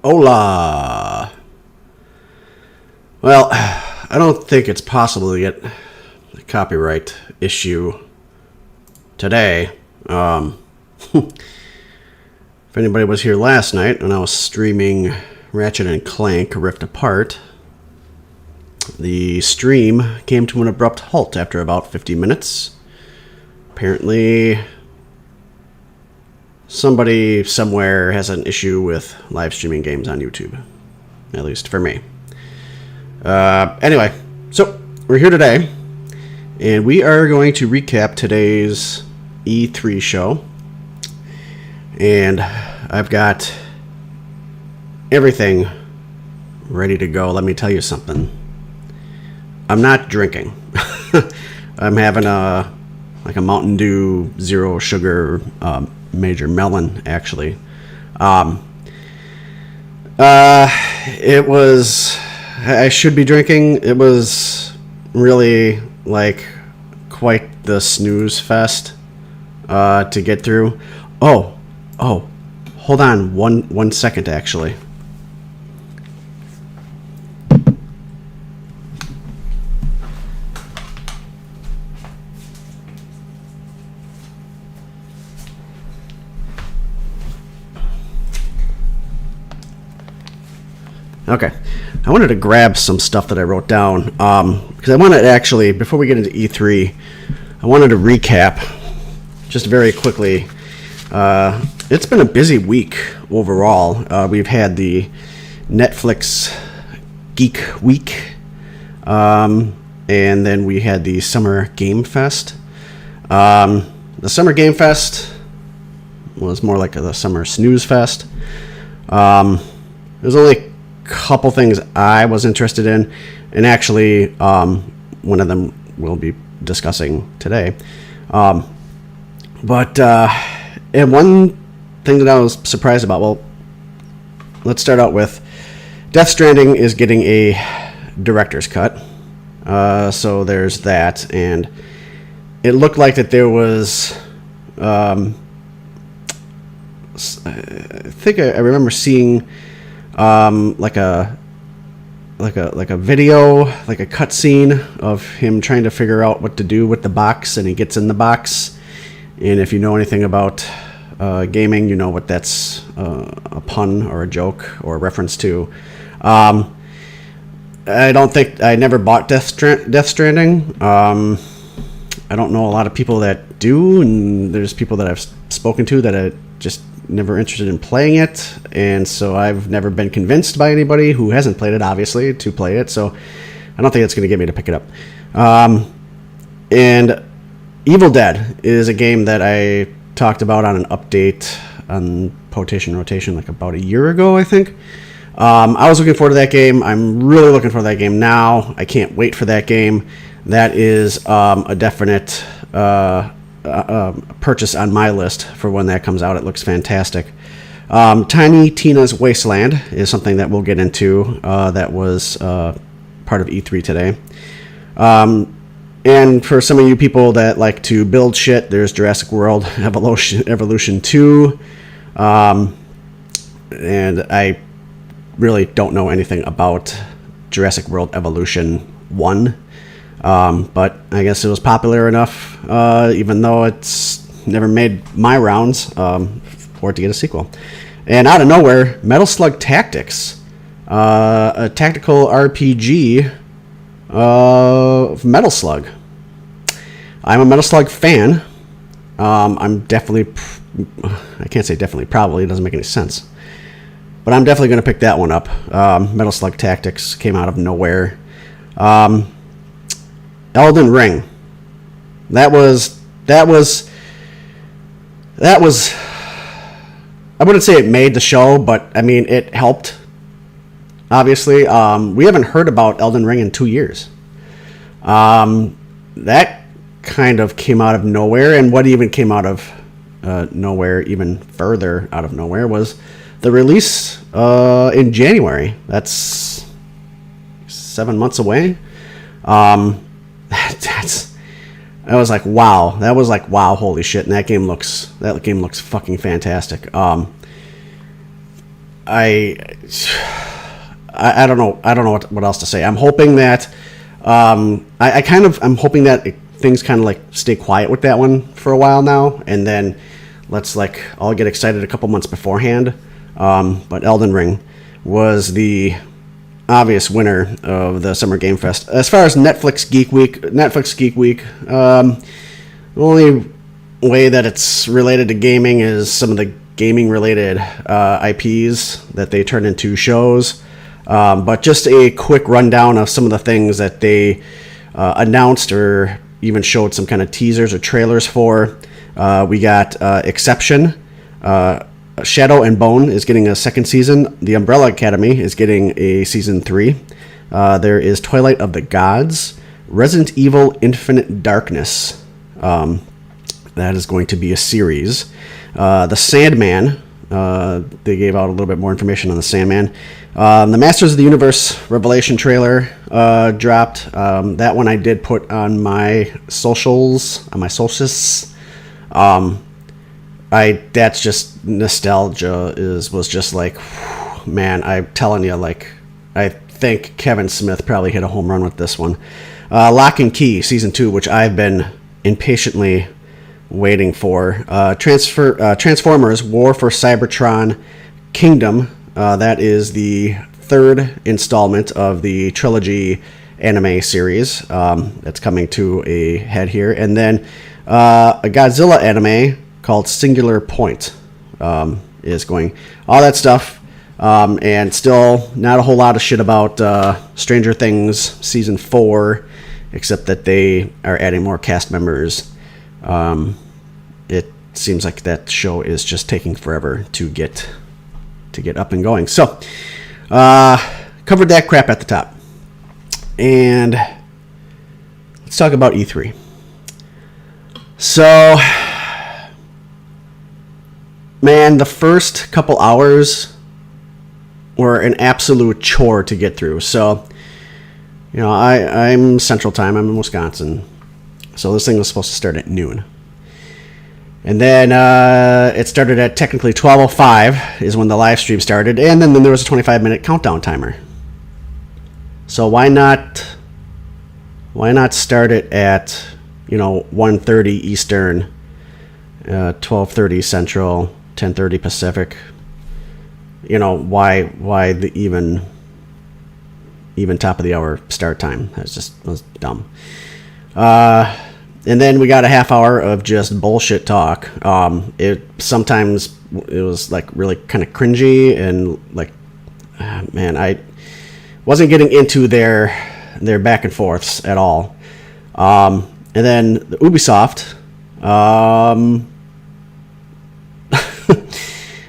Hola! Well, I don't think it's possible to get a copyright issue today. If anybody was here last night when I was streaming Ratchet and Clank Rift Apart, the stream came to an abrupt halt after about 50 minutes. Apparently, somebody somewhere has an issue with live streaming games on YouTube. At least for me. Anyway, so we're here today, and we are going to recap today's E3 show. And I've got everything ready to go. Let me tell you something. I'm not drinking. I'm having a Mountain Dew Zero Sugar Major Melon, actually. It was... I should be drinking. It was really, quite the snooze fest to get through. Oh, hold on one second, actually. Okay, I wanted to grab some stuff that I wrote down because I wanted to actually, before we get into E3, I wanted to recap just very quickly. It's been a busy week overall. We've had the Netflix Geek Week, and then we had the Summer Game Fest. The Summer Game Fest was more like the Summer Snooze Fest. There's only couple things I was interested in, and actually one of them we'll be discussing today. And one thing that I was surprised about, well, let's start out with Death Stranding is getting a director's cut. So there's that, and it looked like that there was I think I remember seeing like a video, like a cutscene of him trying to figure out what to do with the box, and he gets in the box. And if you know anything about gaming, you know what that's a pun or a joke or a reference to. I never bought Death Stranding. I don't know a lot of people that do, and there's people that I've spoken to that are just never interested in playing it, and so I've never been convinced by anybody who hasn't played it, obviously, to play it, so I don't think it's going to get me to pick it up. And Evil Dead is a game that I talked about on an update on Potation Rotation like about a year ago, I think. I was looking forward to that game. I'm really looking for that game now. I can't wait for that game. That is a definite purchase on my list for when that comes out. It looks fantastic. Tiny Tina's Wasteland is something that we'll get into. That was part of E3 today. And for some of you people that like to build shit, there's Jurassic World Evolution 2. And I really don't know anything about Jurassic World Evolution 1. But I guess it was popular enough, even though it's never made my rounds, for it to get a sequel. And out of nowhere, Metal Slug Tactics, a tactical RPG of Metal Slug. I'm a Metal Slug fan. I'm definitely, I can't say definitely, probably, it doesn't make any sense. But I'm definitely going to pick that one up. Metal Slug Tactics came out of nowhere. Elden Ring. That was I wouldn't say it made the show, but I mean it helped. Obviously, we haven't heard about Elden Ring in 2 years. That kind of came out of nowhere, and what even came out of nowhere, even further out of nowhere, was the release in January. That's 7 months away. I was like, wow. That was like, wow, holy shit. And that game looks fucking fantastic. I don't know. I don't know what else to say. I'm hoping that I'm hoping that things kind of like stay quiet with that one for a while now, and then let's like all get excited a couple months beforehand. But Elden Ring was the obvious winner of the Summer Game Fest. As far as Netflix Geek Week, the only way that it's related to gaming is some of the gaming related IPs that they turn into shows. But just a quick rundown of some of the things that they announced or even showed some kind of teasers or trailers for. We got Exception. Shadow and Bone is getting a second season. The Umbrella Academy is getting a season 3. There is Twilight of the Gods. Resident Evil Infinite Darkness. That is going to be a series. The Sandman. They gave out a little bit more information on the Sandman. The Masters of the Universe Revelation trailer dropped. That one I did put on my socials. That's just nostalgia. Was just like, man, I'm telling you, like, I think Kevin Smith probably hit a home run with this one. Lock and Key season 2, which I've been impatiently waiting for. Transformers War for Cybertron Kingdom. That is the third installment of the trilogy anime series that's coming to a head here. And then a Godzilla anime called Singular Point is going. All that stuff. And still not a whole lot of shit about Stranger Things Season 4, except that they are adding more cast members. It seems like that show is just taking forever to get up and going. So, covered that crap at the top. And let's talk about E3. So, man, the first couple hours were an absolute chore to get through. So, you know, I'm Central Time. I'm in Wisconsin. So this thing was supposed to start at noon. And then it started at technically 12:05 is when the live stream started. And then there was a 25-minute countdown timer. So why not start it at, 1:30 Eastern, 12:30 Central, 10:30 Pacific? Why the even top of the hour start time? Was dumb. And then we got a half hour of just bullshit talk. Sometimes it was like really kind of cringy and like, man, I wasn't getting into their back and forths at all. And then the Ubisoft,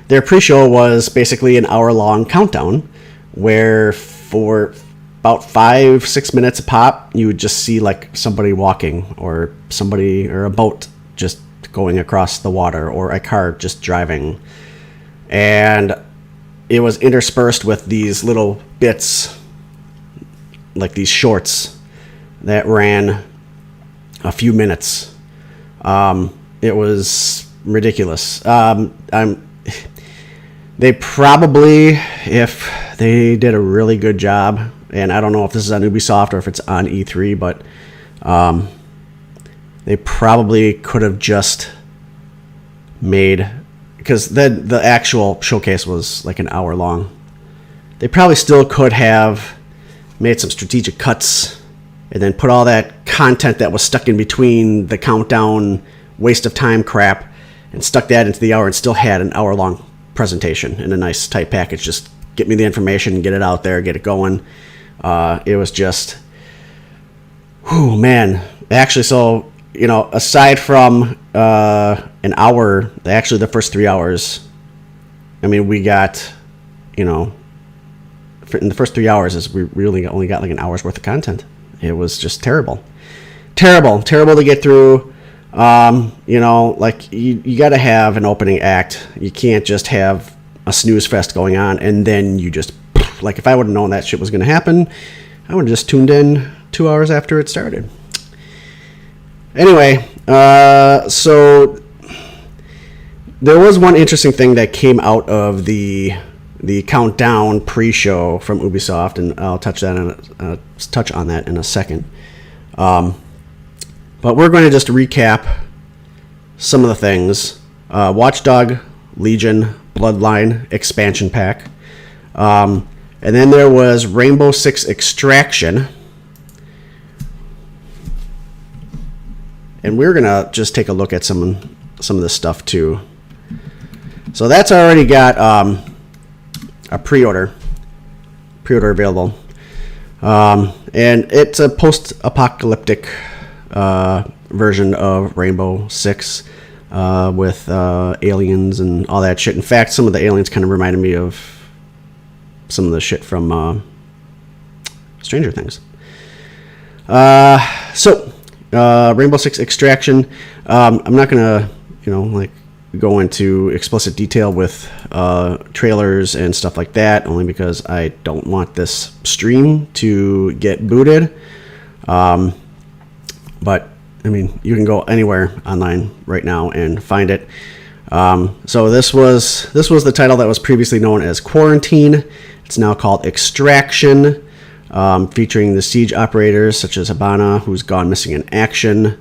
their pre-show was basically an hour-long countdown where for about 5-6 minutes a pop, you would just see like somebody walking or a boat just going across the water or a car just driving. And it was interspersed with these little bits, like these shorts that ran a few minutes. It was ridiculous. They probably, if they did a really good job, and I don't know if this is on Ubisoft or if it's on E3, but they probably could have just made, because then the actual showcase was like an hour long. They probably still could have made some strategic cuts and then put all that content that was stuck in between the countdown waste of time crap and stuck that into the hour and still had an hour long presentation in a nice tight package. Just get me the information, get it out there, get it going. It was just, whew, man. Actually, so, aside from an hour, actually the first 3 hours, I mean, we got, in the first 3 hours, we really only got like an hour's worth of content. It was just terrible to get through. Like you got to have an opening act. You can't just have a snooze fest going on and then you just, like, if I would have known that shit was going to happen, I would have just tuned in 2 hours after it started. Anyway, so there was one interesting thing that came out of the the Countdown pre-show from Ubisoft, and I'll touch on that in a second. But we're going to just recap some of the things. Watchdog Legion Bloodline expansion pack. And then there was Rainbow Six Extraction. And we're going to just take a look at some of this stuff too. So that's already got a pre-order available. And it's a post-apocalyptic version of Rainbow Six with aliens and all that shit. In fact, some of the aliens kind of reminded me of some of the shit from Stranger Things. So Rainbow Six Extraction. I'm not gonna, go into explicit detail with trailers and stuff like that, only because I don't want this stream to get booted. But I mean, you can go anywhere online right now and find it. So this was the title that was previously known as Quarantine. It's now called Extraction, featuring the siege operators such as Habana, who's gone missing in action.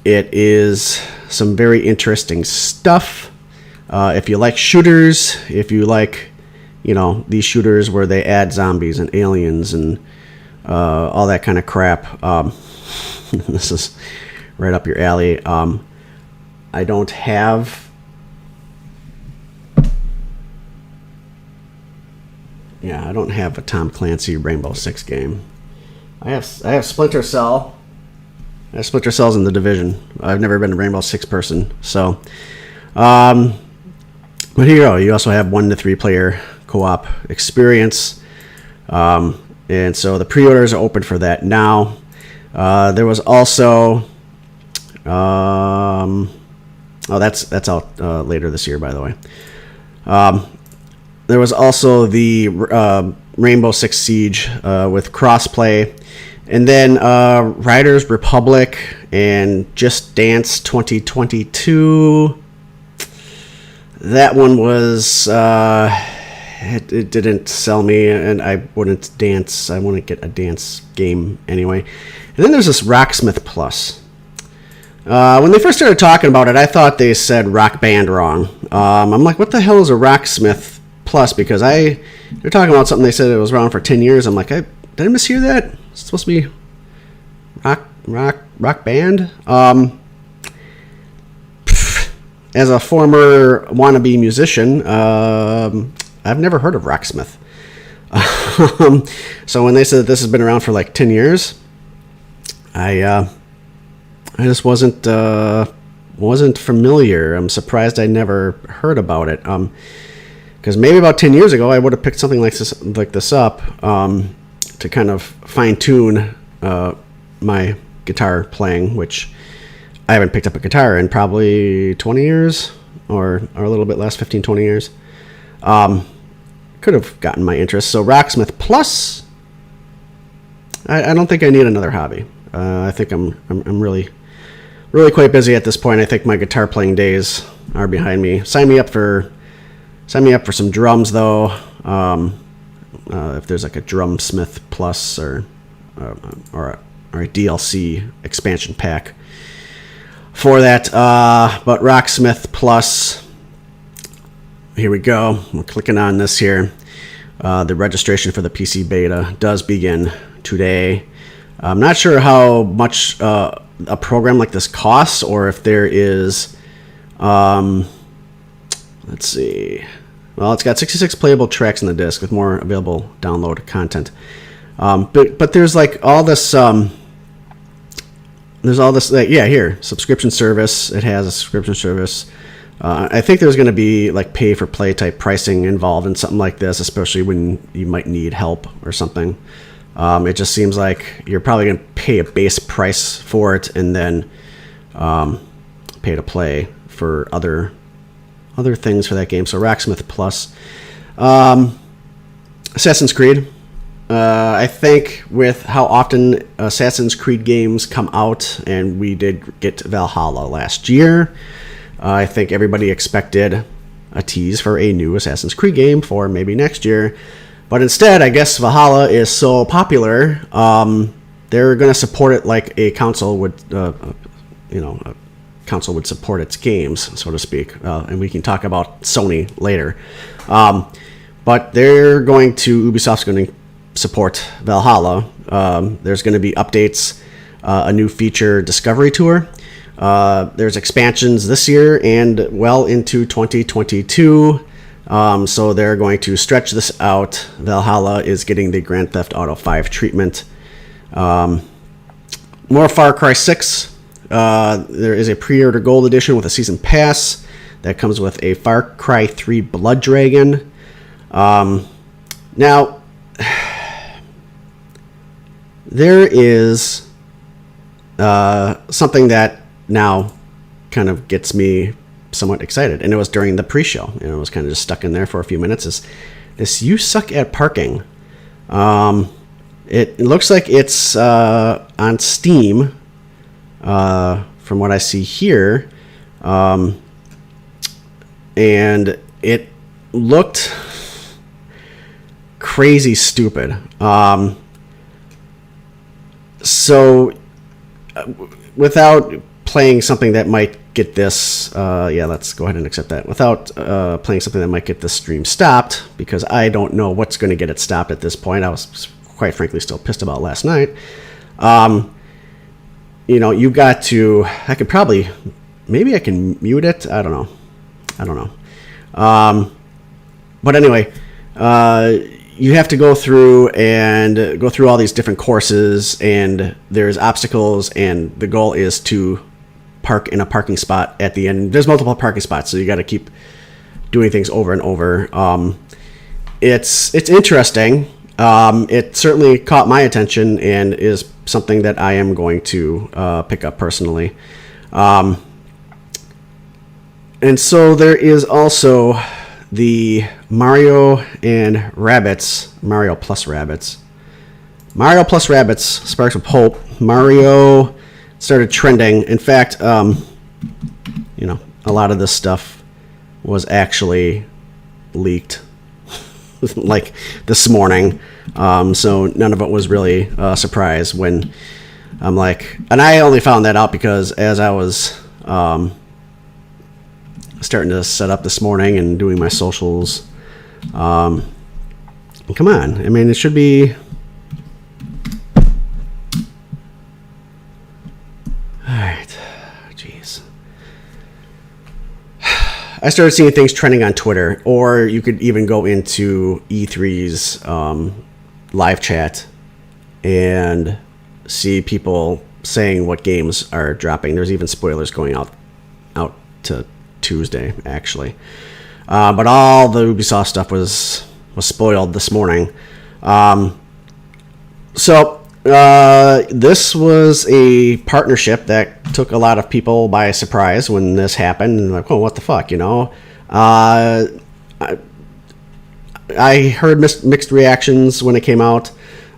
It is some very interesting stuff. If you like shooters, if you like, these shooters where they add zombies and aliens and all that kind of crap, this is right up your alley. I don't have... I don't have a Tom Clancy Rainbow Six game. I have Splinter Cell. I have Splinter Cell's in The Division. I've never been a Rainbow Six person. So, but here you go. You also have 1 to 3 player co-op experience. And so the pre-orders are open for that now. There was also... that's out later this year, by the way. There was also the Rainbow Six Siege with crossplay. And then Riders Republic and Just Dance 2022. That one was... It didn't sell me, and I wouldn't dance. I wouldn't get a dance game anyway. And then there's this Rocksmith Plus. When they first started talking about it, I thought they said Rock Band wrong. I'm like, what the hell is a Rocksmith Plus? Because they're talking about something they said it was around for 10 years. I'm like, did I mishear that? It's supposed to be rock band. As a former wannabe musician, I've never heard of Rocksmith. So when they said that this has been around for like 10 years, I just wasn't familiar. I'm surprised I never heard about it. Because maybe about 10 years ago, I would have picked something like this up to kind of fine tune my guitar playing, which I haven't picked up a guitar in probably 20 years or a little bit less, 15, 20 years. Could have gotten my interest. So Rocksmith Plus, I don't think I need another hobby. I think I'm really quite busy at this point. I think my guitar playing days are behind me. Sign me up for some drums though. If there's like a Drumsmith Plus or a DLC expansion pack for that. But Rocksmith Plus, here we go. We're clicking on this here. The registration for the PC beta does begin today. I'm not sure how much a program like this costs, or if there is, let's see. Well, it's got 66 playable tracks on the disc with more available download content. But there's like all this, here, subscription service. It has a subscription service. I think there's going to be like pay for play type pricing involved in something like this, especially when you might need help or something. It just seems like you're probably going to pay a base price for it and then pay to play for other things for that game. So Rocksmith Plus. Assassin's Creed. I think with how often Assassin's Creed games come out, and we did get Valhalla last year, I think everybody expected a tease for a new Assassin's Creed game for maybe next year. But instead, I guess Valhalla is so popular, they're going to support it like a console would, a console would support its games, so to speak. And we can talk about Sony later. But Ubisoft's going to support Valhalla. There's going to be updates, a new feature discovery tour. There's expansions this year and well into 2022. So they're going to stretch this out. Valhalla is getting the Grand Theft Auto 5 treatment. More Far Cry 6. There is a pre-order gold edition with a season pass that comes with a Far Cry 3 Blood Dragon. Now, there is something that now kind of gets me somewhat excited, and it was during the pre-show, and it was kind of just stuck in there for a few minutes. Is this "You Suck at Parking"? It looks like it's on Steam, from what I see here, and it looked crazy stupid. So, without playing something that might get this, let's go ahead and accept that. Without playing something that might get this stream stopped, because I don't know what's going to get it stopped at this point. I was quite frankly still pissed about last night. You've got to, maybe I can mute it. I don't know. But anyway, you have to go through all these different courses, and there's obstacles, and the goal is to park in a parking spot at the end. There's multiple parking spots, so you got to keep doing things over and over. It's interesting. It certainly caught my attention and is something that I am going to pick up personally. And so there is also the Mario Plus Rabbids. Mario Plus Rabbids sparks of hope. Mario started trending. In fact, a lot of this stuff was actually leaked like this morning. So none of it was really a surprise when I'm like, and I only found that out because as I was starting to set up this morning and doing my socials, come on, I mean, it should be, all right, jeez. I started seeing things trending on Twitter, or you could even go into E3's live chat and see people saying what games are dropping. There's even spoilers going out to Tuesday, actually. But all the Ubisoft stuff was spoiled this morning. So this was a partnership that took a lot of people by surprise when this happened. And like, oh, what the fuck, I heard mixed reactions when it came out.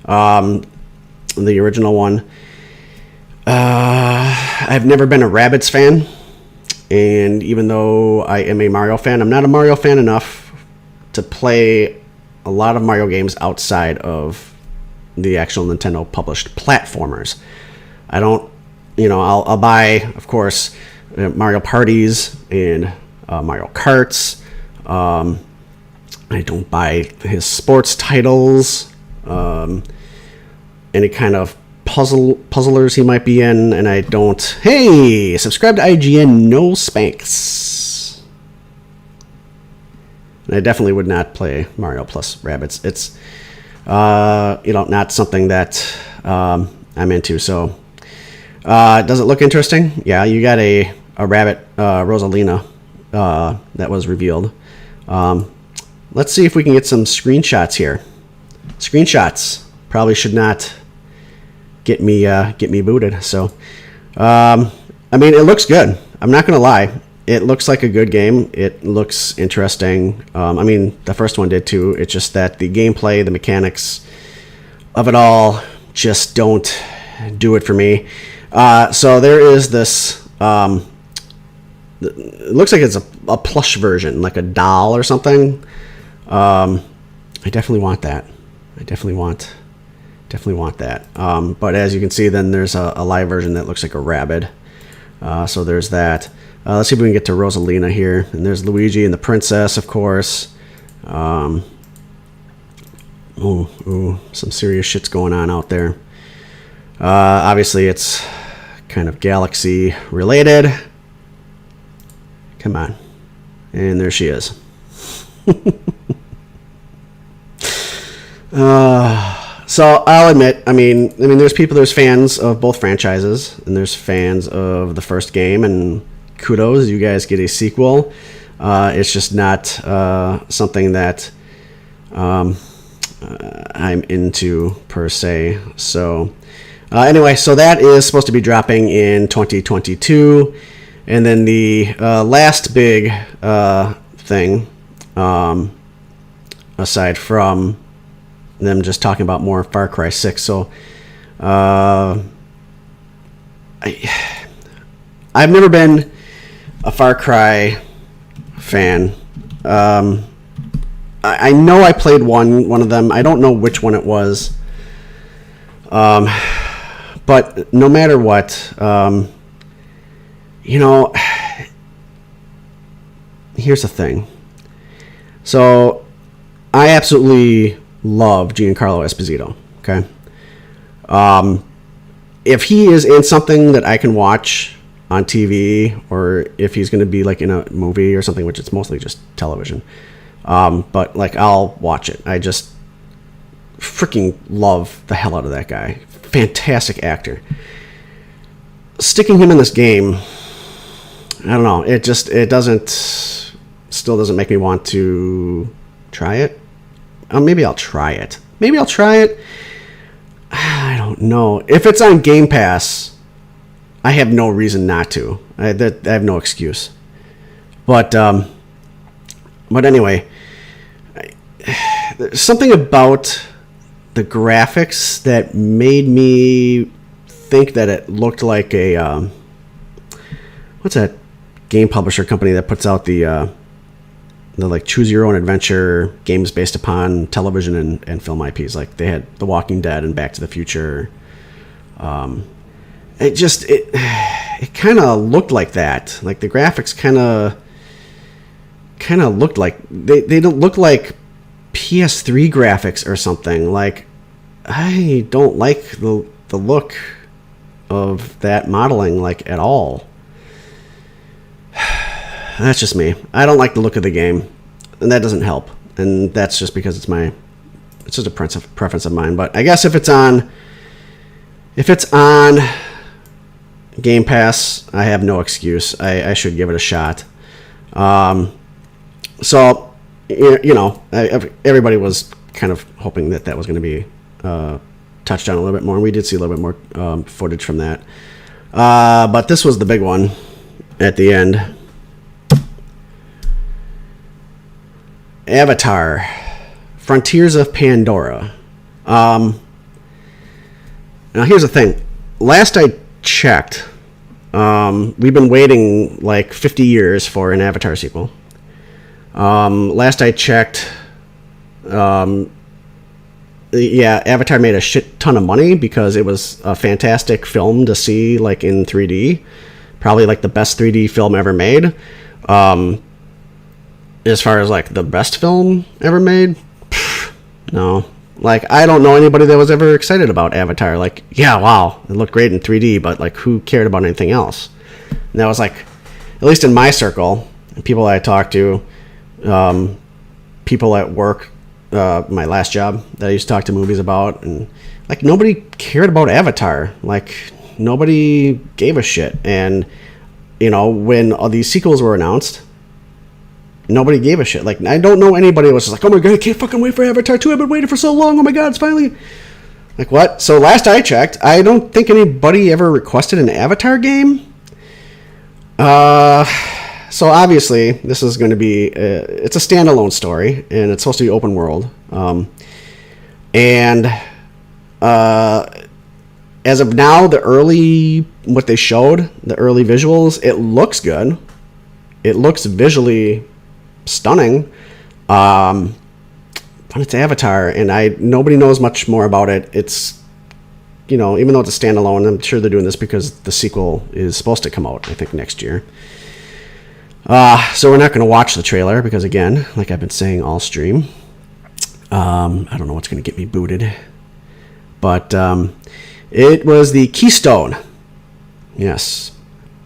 The original one. I've never been a Rabbids fan. And even though I am a Mario fan, I'm not a Mario fan enough to play a lot of Mario games outside of the actual Nintendo published platformers. I don't, I'll buy, of course, Mario Parties and Mario Karts. I don't buy his sports titles, any kind of puzzlers he might be in, and I don't. Hey, subscribe to IGN, no spanks. And I definitely would not play Mario Plus Rabbids. It's not something that I'm into. So does it look interesting? Yeah, you got a rabbit, Rosalina, that was revealed. Let's see if we can get some screenshots here. Screenshots probably should not get me booted. So, it looks good. I'm not gonna lie. It looks like a good game. It looks interesting. The first one did too. It's just that the gameplay, the mechanics of it all just don't do it for me. So there is this it looks like it's a plush version, like a doll or something. I definitely want that. I definitely want that. But as you can see, then there's a live version that looks like a rabbit. So there's that. Let's see if we can get to Rosalina here. And there's Luigi and the princess, of course. Some serious shit's going on out there. Obviously, it's kind of galaxy related. Come on. And there she is. So I'll admit, I mean, there's fans of both franchises, and there's fans of the first game, and kudos, you guys get a sequel. It's just not something that I'm into per se. So anyway, so that is supposed to be dropping in 2022, and then the last big thing, aside from them just talking about more Far Cry 6. So I've never been a Far Cry fan. I know I played one of them. I don't know which one it was. But no matter what, here's the thing. So I absolutely love Giancarlo Esposito. Okay. If he is in something that I can watch on TV, or if he's going to be like in a movie or something, which it's mostly just television, but like I'll watch it. I just freaking love the hell out of that guy. Fantastic actor. Sticking him in this game, I don't know. Still doesn't make me want to try it. Maybe I'll try it. I don't know. If it's on Game Pass, I have no reason not to. I have no excuse. But anyway, there's something about the graphics that made me think that it looked like a what's that game publisher company that puts out the like choose your own adventure games based upon television and film IPs. Like they had The Walking Dead and Back to the Future. It kind of looked like that. Like the graphics kind of looked like they don't look like PS3 graphics or something. Like I don't like the look of that modeling like at all. That's just me. I don't like the look of the game, and that doesn't help. And that's just because it's just a preference of mine. But I guess if it's on Game Pass, I have no excuse. I should give it a shot. So everybody was kind of hoping that was going to be touched on a little bit more, and we did see a little bit more footage from that. But this was the big one at the end. Avatar, Frontiers of Pandora. Now here's the thing. Last I checked, we've been waiting like 50 years for an Avatar sequel. Last I checked, Avatar made a shit ton of money because it was a fantastic film to see like in 3D. Probably like the best 3D film ever made. As far as like the best film ever made, no. Like I don't know anybody that was ever excited about Avatar. Like, yeah, wow, it looked great in 3D, but like who cared about anything else? And that was like, at least in my circle, people I talked to, people at work, my last job that I used to talk to movies about, and like nobody cared about Avatar. Like nobody gave a shit. And when all these sequels were announced, nobody gave a shit. Like, I don't know anybody that was just like, oh my god, I can't fucking wait for Avatar 2. I've been waiting for so long. Oh my god, it's finally... Like, what? So last I checked, I don't think anybody ever requested an Avatar game. So obviously, this is going to be... it's a standalone story, and it's supposed to be open world. And as of now, what they showed, the early visuals, it looks good. it looks visually stunning. But it's Avatar, and nobody knows much more about it. It's, even though it's a standalone, I'm sure they're doing this because the sequel is supposed to come out, I think, next year. So we're not going to watch the trailer because, again, like I've been saying all stream, I don't know what's going to get me booted. But it was the Keystone. Yes.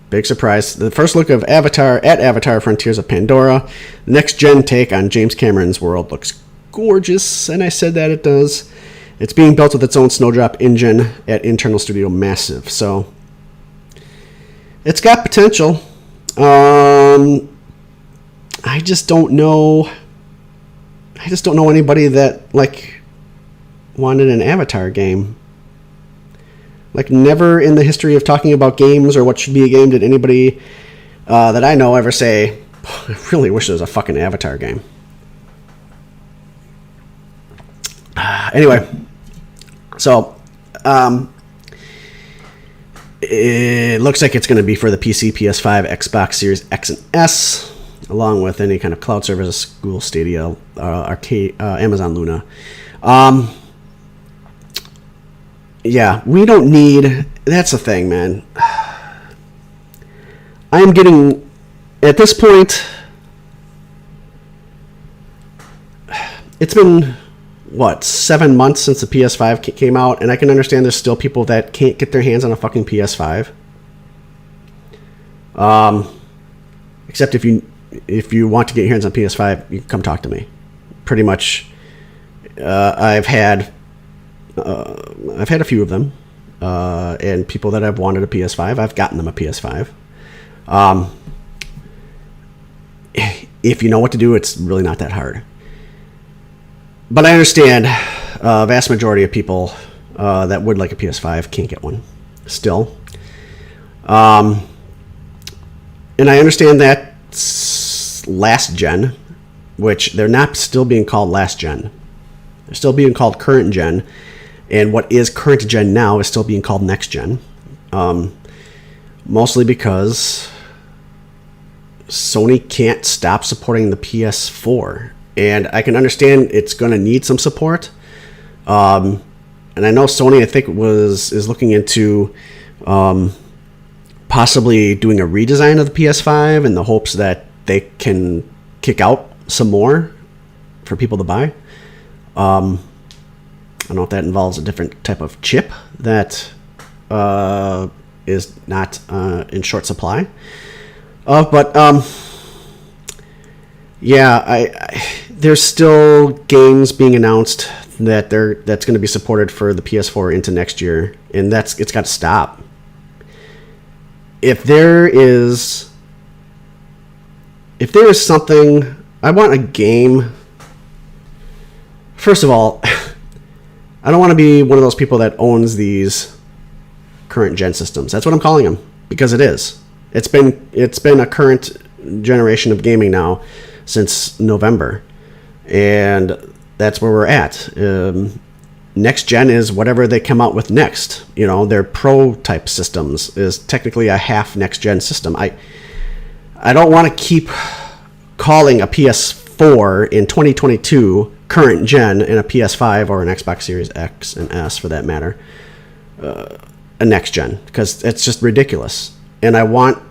Big surprise. The first look of Avatar Frontiers of Pandora. Next-gen take on James Cameron's world looks gorgeous, and I said that it does. It's being built with its own Snowdrop engine at Internal Studio Massive, so it's got potential. I just don't know anybody that wanted an Avatar game. Never in the history of talking about games or what should be a game did anybody that I know ever say, I really wish there was a fucking Avatar game. Anyway, so it looks like it's going to be for the PC, PS5, Xbox Series X and S, along with any kind of cloud service, Google Stadia, Arcade, Amazon Luna. Yeah, we don't need... That's the thing, man. I'm getting... At this point... It's been, 7 months since the PS5 came out, and I can understand there's still people that can't get their hands on a fucking PS5. Except if you want to get your hands on PS5, you can come talk to me. Pretty much, I've had a few of them, and people that have wanted a PS5, I've gotten them a PS5. If you know what to do, it's really not that hard. But I understand a vast majority of people that would like a PS5 can't get one still. And I understand that last gen, which they're not still being called last gen. They're still being called current gen. And what is current gen now is still being called next gen. Mostly because Sony can't stop supporting the PS4. And I can understand it's going to need some support. And I know Sony, I think, is looking into possibly doing a redesign of the PS5 in the hopes that they can kick out some more for people to buy. I don't know if that involves a different type of chip that is not in short supply. There's still games being announced that's going to be supported for the PS4 into next year, and it's got to stop. If there is something, I want a game. First of all, I don't want to be one of those people that owns these current gen systems. That's what I'm calling them, because it is. It's been a current generation of gaming now since November, and that's where we're at. Next gen is whatever they come out with next. Their pro type systems is technically a half next gen system. I don't want to keep calling a PS4 in 2022 current gen and a PS5 or an Xbox Series X and S for that matter a next gen, because it's just ridiculous. And I want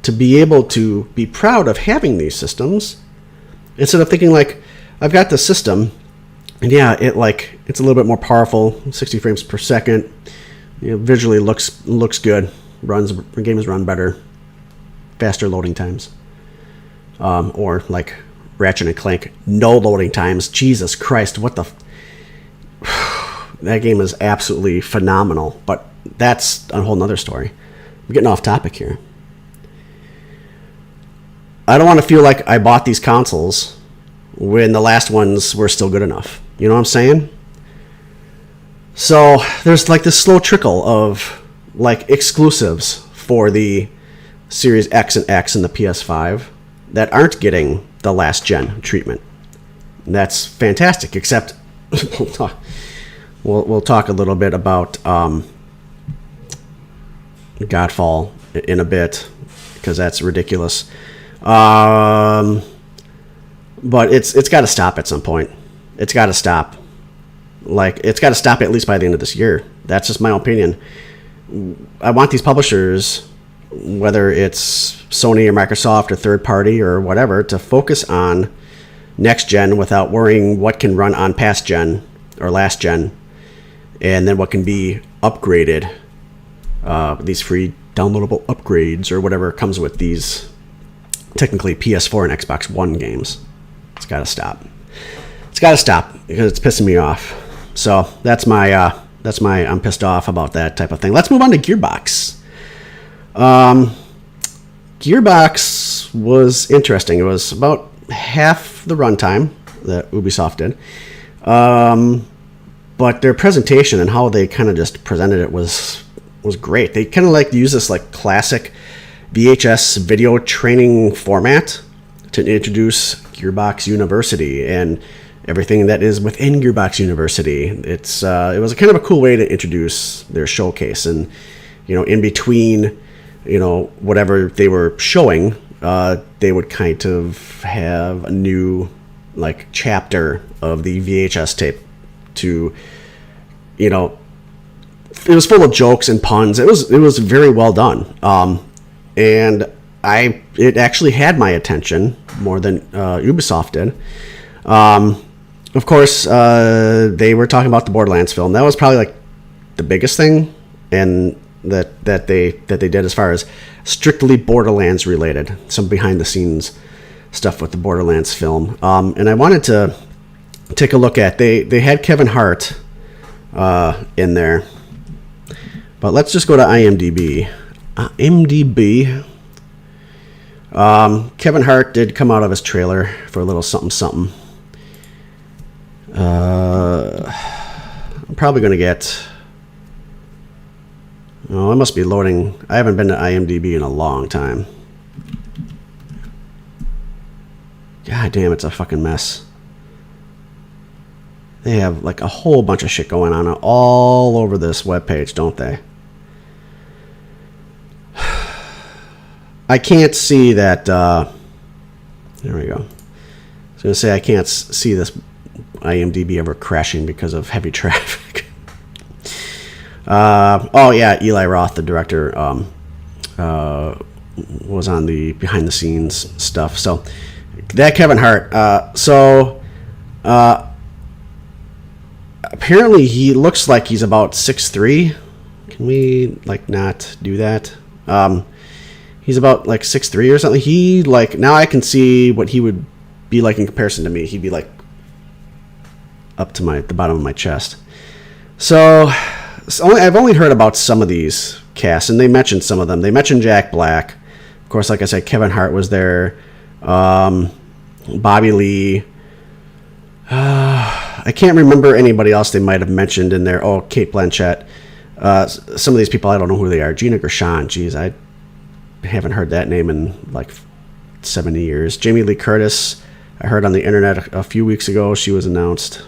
to be able to be proud of having these systems instead of thinking I've got the system and it's a little bit more powerful, 60 frames per second, visually looks good, the games run better, faster loading times, or Ratchet and Clank, no loading times. Jesus Christ, what the that game is absolutely phenomenal, but that's a whole nother story. I'm getting off topic here. I don't want to feel like I bought these consoles when the last ones were still good enough. You know what I'm saying? So there's this slow trickle of exclusives for the Series X and X and the PS5 that aren't getting the last gen treatment. And that's fantastic, except we'll talk a little bit about Godfall in a bit, because that's ridiculous. But it's got to stop at some point. It's got to stop. Like, it's got to stop at least by the end of this year. That's just my opinion. I want these publishers, whether it's Sony or Microsoft or third party or whatever, to focus on next gen without worrying what can run on past gen or last gen, and then what can be upgraded. These free downloadable upgrades or whatever comes with these technically PS4 and Xbox One games. It's got to stop. It's got to stop because it's pissing me off. So that's my I'm pissed off about that type of thing. Let's move on to Gearbox. Gearbox was interesting. It was about half the runtime that Ubisoft did. But their presentation and how they kind of just presented it was great. They kind of like use this like classic VHS video training format to introduce Gearbox University and everything that is within Gearbox University. It was a kind of a cool way to introduce their showcase, and in between whatever they were showing, they would kind of have a new like chapter of the VHS tape to it was full of jokes and puns. It was very well done. And it actually had my attention more than Ubisoft did. Of course, they were talking about the Borderlands film. That was probably like the biggest thing, and that they did as far as strictly Borderlands related, some behind the scenes stuff with the Borderlands film. And I wanted to take a look at. They had Kevin Hart in there, but let's just go to IMDb. Kevin Hart did come out of his trailer for a little something. I'm probably going to get... Oh, it must be loading. I haven't been to IMDb in a long time. God damn, it's a fucking mess. They have like a whole bunch of shit going on all over this webpage, don't they? I can't see that... there we go. I was going to say I can't see this IMDb ever crashing because of heavy traffic. Oh yeah, Eli Roth, the director, was on the behind the scenes stuff. So that Kevin Hart. Apparently he looks like he's about 6'3". Can we like not do that? He's about like 6'3" or something. He like, now I can see what he would be like in comparison to me. He'd be like up to the bottom of my chest. So I've only heard about some of these casts, and they mentioned some of them. They mentioned Jack Black. Of course, like I said, Kevin Hart was there. Bobby Lee. I can't remember anybody else they might have mentioned in there. Oh, Cate Blanchett. Some of these people, I don't know who they are. Gina Gershon. Jeez, I haven't heard that name in like 70 years. Jamie Lee Curtis. I heard on the internet a few weeks ago she was announced.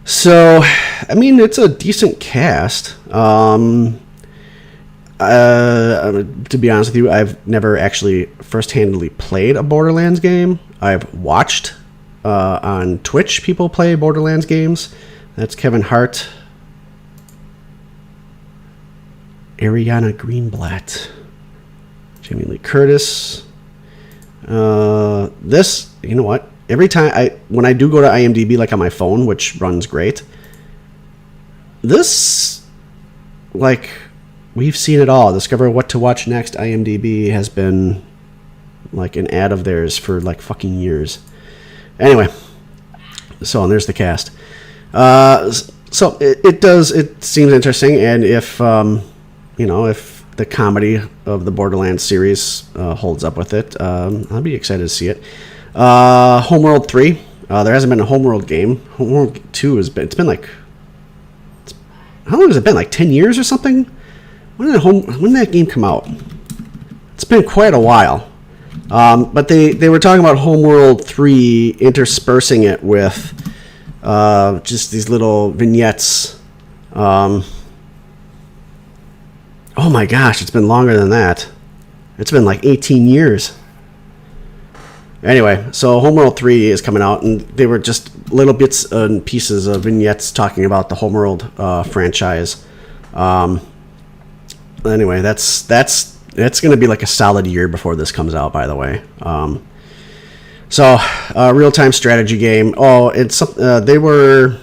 So, I mean, it's a decent cast. To be honest with you, I've never actually first-handedly played a Borderlands game. I've watched on Twitch people play Borderlands games. That's Kevin Hart. Ariana Greenblatt. Jamie Lee Curtis. This, you know what? Every time when I do go to IMDb, like on my phone, which runs great, this, like, we've seen it all. Discover what to watch next. IMDb has been like an ad of theirs for like fucking years. Anyway, so and there's the cast. So it seems interesting, and if if the comedy of the Borderlands series holds up with it, I'll be excited to see it. Homeworld 3. There hasn't been a Homeworld game. Homeworld 2 has been... It's been like... How long has it been? Like 10 years or something? When did that game come out? It's been quite a while. But they were talking about Homeworld 3 interspersing it with just these little vignettes. Oh my gosh, it's been longer than that. It's been like 18 years. Anyway, so Homeworld 3 is coming out, and they were just little bits and pieces of vignettes talking about the Homeworld franchise. Anyway, it's going to be like a solid year before this comes out, by the way. So, real-time strategy game. Oh, it's they were...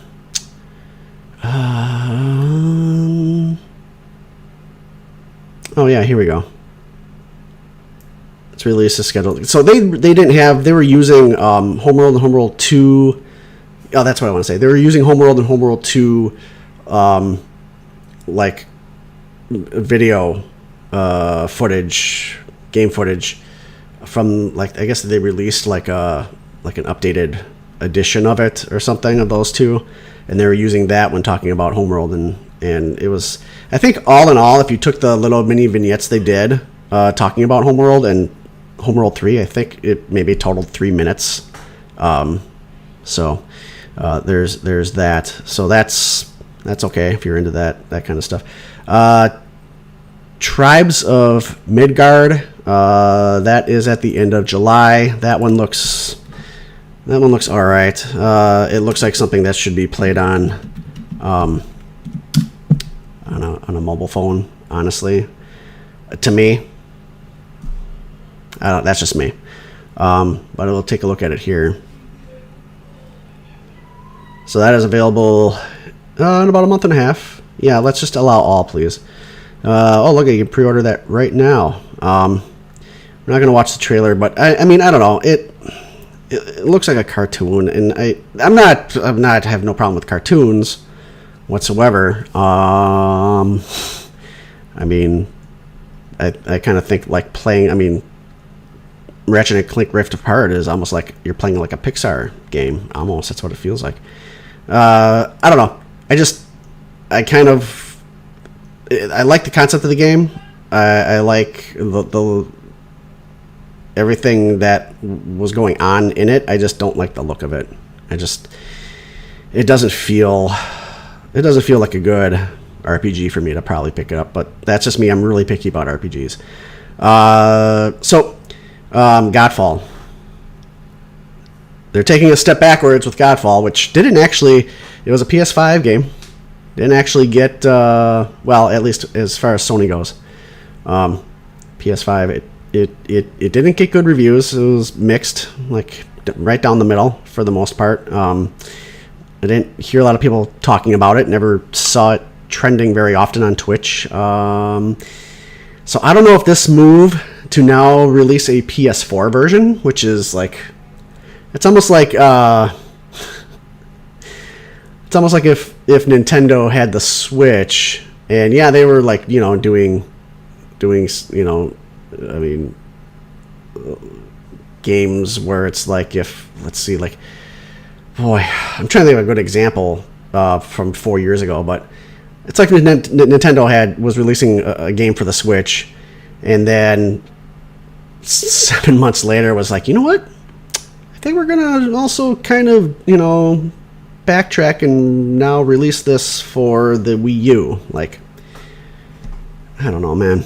oh, yeah, here we go. It's release is scheduled. So they didn't have... They were using Homeworld and Homeworld 2... Oh, that's what I want to say. They were using Homeworld and Homeworld 2 like video footage, game footage from, like, I guess they released like an updated edition of it or something of those two, and they were using that when talking about Homeworld, and it was, I think, all in all, if you took the little mini vignettes they did talking about Homeworld and Homeworld 3, I think it maybe totaled 3 minutes. So there's that. So that's okay if you're into that kind of stuff. Tribes of Midgard, that is at the end of July. That one looks all right. It looks like something that should be played on a mobile phone, honestly. To me, that's just me. But we'll take a look at it here. So that is available in about a month and a half. Yeah, let's just allow all, please. Oh, look, you can pre-order that right now. We're not going to watch the trailer, but I mean, I don't know. It looks like a cartoon, and I have no problem with cartoons whatsoever. I mean, I kind of think like playing, I mean, Ratchet and Clank Rift Apart is almost like you're playing like a Pixar game. Almost, that's what it feels like. I don't know. I like the concept of the game. I like the everything that was going on in it. I just don't like the look of it. It doesn't feel like a good RPG for me to probably pick it up. But that's just me. I'm really picky about RPGs. Godfall. They're taking a step backwards with Godfall, which didn't actually... It was a PS5 game. Didn't actually get... well, at least as far as Sony goes. PS5, it didn't get good reviews. It was mixed, like right down the middle for the most part. I didn't hear a lot of people talking about it. Never saw it trending very often on Twitch. So I don't know if this move to now release a PS4 version, which is like... It's almost like if Nintendo had the Switch, and yeah, they were like, doing I mean, games where it's like, let's see, like, boy, I'm trying to think of a good example from 4 years ago, but it's like Nintendo was releasing a game for the Switch, and then 7 months later was like, you know what? I think we're gonna also kind of, backtrack and now release this for the Wii U. Like, I don't know, man.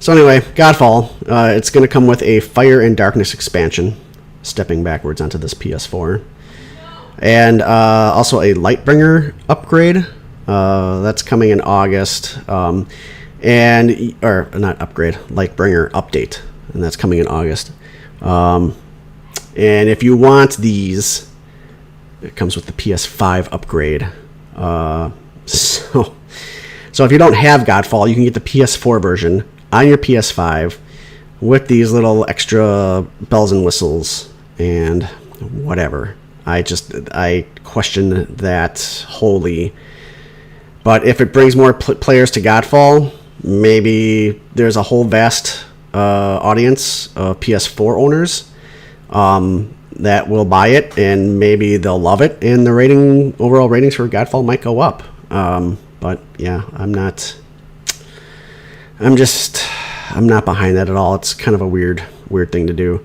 So anyway, Godfall, it's going to come with a Fire and Darkness expansion, stepping backwards onto this PS4. And also a Lightbringer upgrade. That's coming in August. Or not upgrade, Lightbringer update. And that's coming in August. And if you want these, it comes with the PS5 upgrade. So if you don't have Godfall, you can get the PS4 version on your PS5 with these little extra bells and whistles and whatever. I question that wholly. But if it brings more players to Godfall, maybe there's a whole vast audience of PS4 owners that will buy it, and maybe they'll love it, and the overall ratings for Godfall might go up. But yeah, I'm not behind that at all. It's kind of a weird thing to do.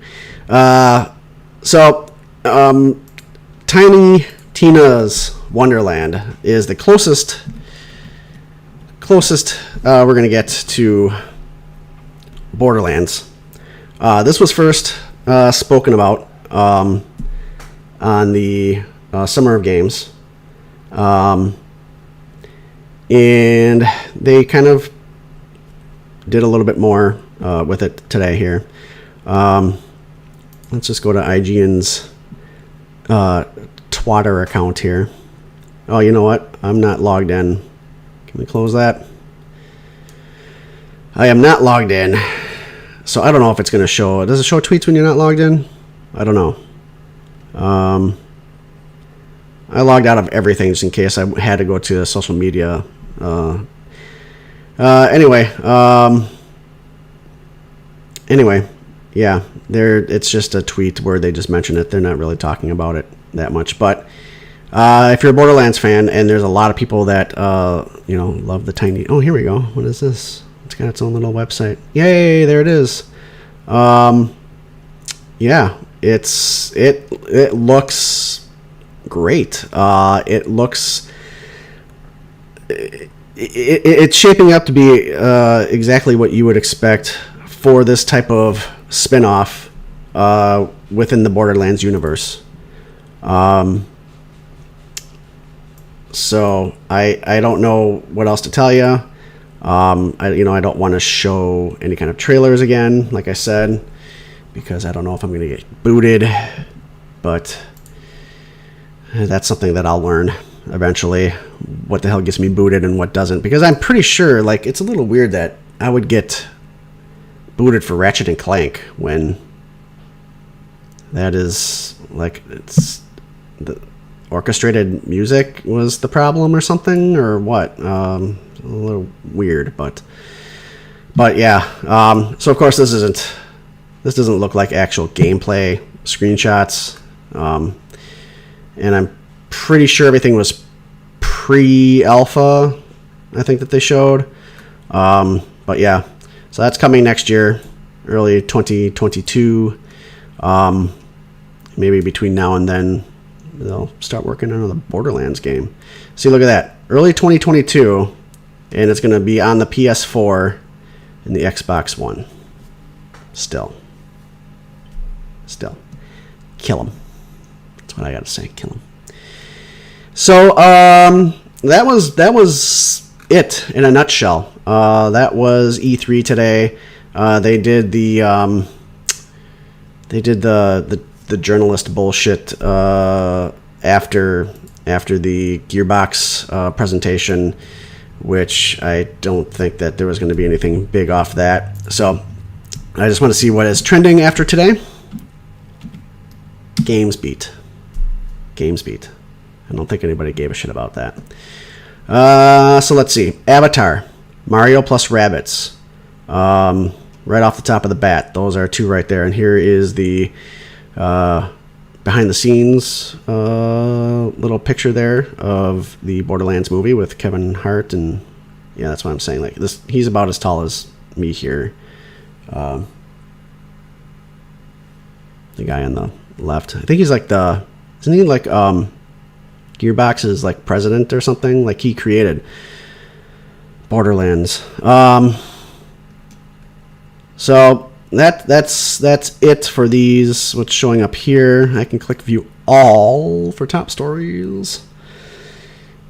Tiny Tina's Wonderland is the closest we're gonna get to Borderlands. This was first spoken about on the Summer of Games. And they kind of did a little bit more with it today here. Let's just go to IGN's Twitter account here. Oh, you know what? I'm not logged in. Can we close that? I am not logged in. So I don't know if it's going to show. Does it show tweets when you're not logged in? I don't know. I logged out of everything just in case I had to go to social media. Anyway, yeah, it's just a tweet where they just mention it. They're not really talking about it that much. But if you're a Borderlands fan, and there's a lot of people that love the tiny. Oh, here we go. What is this? It's got its own little website. Yay! There it is. Yeah, it looks great. It looks. It's shaping up to be exactly what you would expect for this type of spin-off within the Borderlands universe. So I don't know what else to tell you. I don't want to show any kind of trailers again, like I said, because I don't know if I'm going to get booted. But that's something that I'll learn eventually, what the hell gets me booted and what doesn't, because I'm pretty sure, like, it's a little weird that I would get booted for Ratchet and Clank when that is, like, it's the orchestrated music was the problem or something, or what. A little weird, but yeah. So of course this doesn't look like actual gameplay screenshots, and I'm pretty sure everything was pre-alpha, I think, that they showed. But yeah, so that's coming next year, early 2022. Maybe between now and then they'll start working on another Borderlands game. See, look at that, early 2022, and it's going to be on the PS4 and the Xbox One. Still, kill him. That's what I got to say. Kill him. So that was it in a nutshell. That was E3 today. They did the journalist bullshit after the Gearbox presentation, which I don't think that there was going to be anything big off that. So I just want to see what is trending after today. Games beat. I don't think anybody gave a shit about that. So let's see. Avatar, Mario plus Rabbids. Right off the top of the bat, those are two right there. And here is the behind the scenes little picture there of the Borderlands movie with Kevin Hart, and yeah, that's what I'm saying. Like this, he's about as tall as me here. The guy on the left, I think he's like isn't he like Gearbox's like president or something? Like he created Borderlands. So that's it for these. What's showing up here? I can click view all for top stories,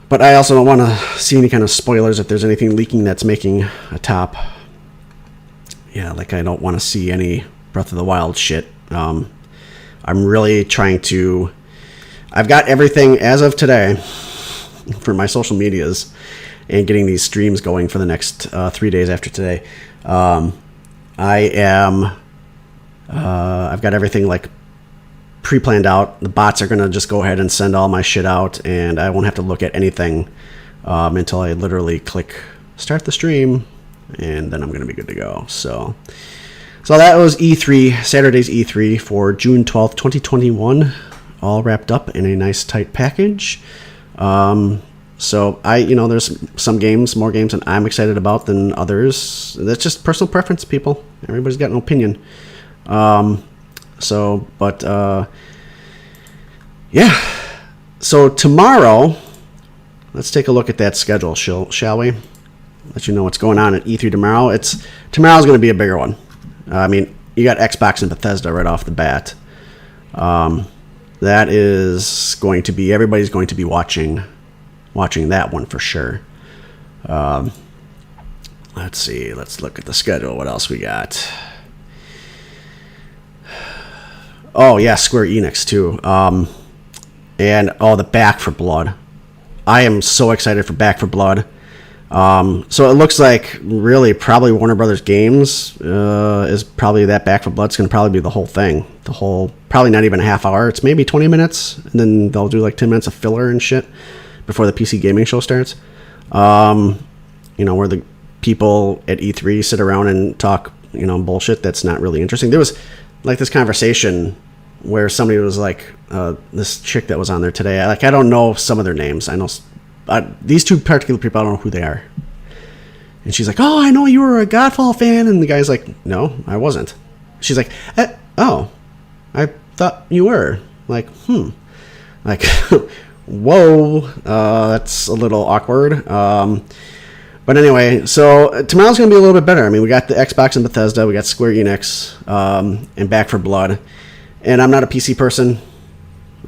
but I also don't want to see any kind of spoilers if there's anything leaking that's making a top. Yeah, like I don't want to see any Breath of the Wild shit. I'm really trying to. I've got everything as of today for my social medias and getting these streams going for the next 3 days after today. I've got everything like pre-planned out. The bots are going to just go ahead and send all my shit out, and I won't have to look at anything until I literally click start the stream, and then I'm going to be good to go. So that was E3, Saturday's E3 for June 12th, 2021, all wrapped up in a nice tight package. So there's some games, more games that I'm excited about than others. That's just personal preference, people. Everybody's got an opinion. Yeah. So tomorrow, let's take a look at that schedule, shall we? Let you know what's going on at E3 tomorrow. Tomorrow's going to be a bigger one. I mean, you got Xbox and Bethesda right off the bat. That is going to be, everybody's going to be watching that one for sure. Let's see. Let's look at the schedule. What else we got? Oh yeah, Square Enix too. And the Back for Blood. I am so excited for Back for Blood. So it looks like really probably Warner Brothers Games is probably that Back for Blood's going to probably be the whole thing. The whole, probably not even a half hour. It's maybe 20 minutes, and then they'll do like 10 minutes of filler and shit before the PC gaming show starts. Where the people at E3 sit around and talk, bullshit that's not really interesting. There was like this conversation where somebody was like, this chick that was on there today, I don't know some of their names. I know these two particular people, I don't know who they are. And she's like, oh, I know you were a Godfall fan. And the guy's like, no, I wasn't. She's like, oh, I thought you were. Like, like, whoa, that's a little awkward. But anyway, so tomorrow's going to be a little bit better. I mean, we got the Xbox and Bethesda, we got Square Enix, and Back for Blood. And I'm not a PC person.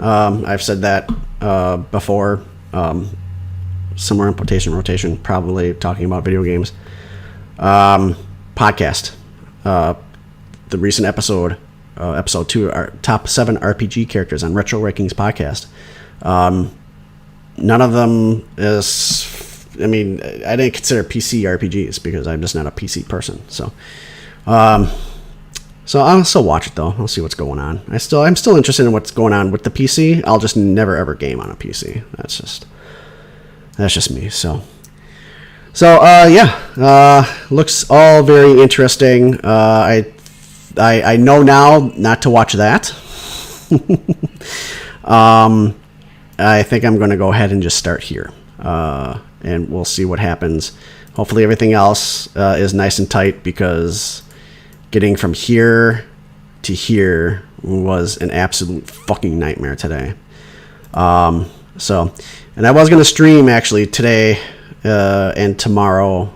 I've said that before. Somewhere in rotation, probably talking about video games. Podcast. The recent episode 2, our top 7 RPG characters on Retro Rankings podcast. None of them is, I didn't consider PC RPGs because I'm just not a PC person. So I'll still watch it though. I'll see what's going on. I'm still interested in what's going on with the PC. I'll just never ever game on a PC. That's just me. So looks all very interesting. I know now not to watch that. I think I'm going to go ahead and just start here, and we'll see what happens. Hopefully everything else is nice and tight, because getting from here to here was an absolute fucking nightmare today. And I was going to stream actually today and tomorrow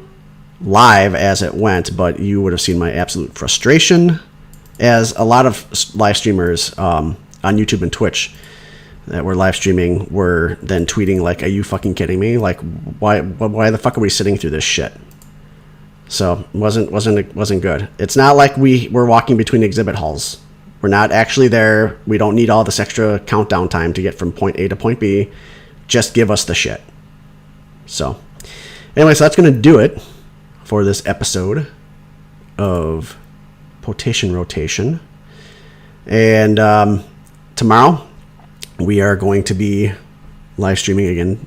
live as it went, but you would have seen my absolute frustration, as a lot of live streamers on YouTube and Twitch that were live streaming were then tweeting like, are you fucking kidding me? Like, why the fuck are we sitting through this shit? So it wasn't good. It's not like we're walking between exhibit halls. We're not actually there. We don't need all this extra countdown time to get from point A to point B. Just give us the shit. So anyway, so that's going to do it for this episode of Potation Rotation. And tomorrow we are going to be live streaming again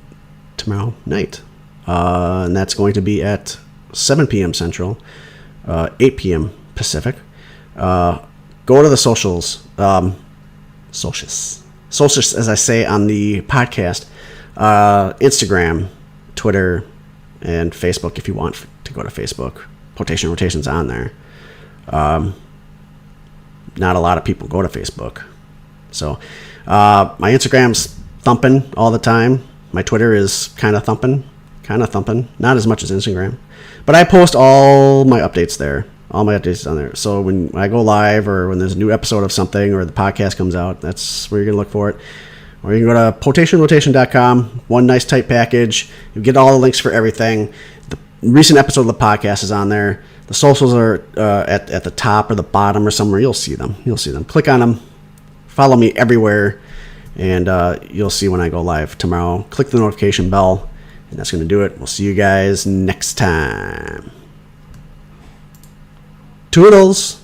tomorrow night. And that's going to be at 7 p.m. Central, 8 p.m. Pacific. Go to the socials. Socials, as I say on the podcast. Instagram, Twitter, and Facebook if you want to go to Facebook. Potation Rotation's on there. Not a lot of people go to Facebook. So my Instagram's thumping all the time. My Twitter is kind of thumping. Not as much as Instagram. But I post all my updates there. All my updates on there. So when I go live, or when there's a new episode of something, or the podcast comes out, that's where you're going to look for it. Or you can go to potationrotation.com. One nice tight package. You get all the links for everything. The recent episode of the podcast is on there. The socials are at the top or the bottom or somewhere. You'll see them. Click on them. Follow me everywhere. And you'll see when I go live tomorrow. Click the notification bell. And that's going to do it. We'll see you guys next time. Toodles!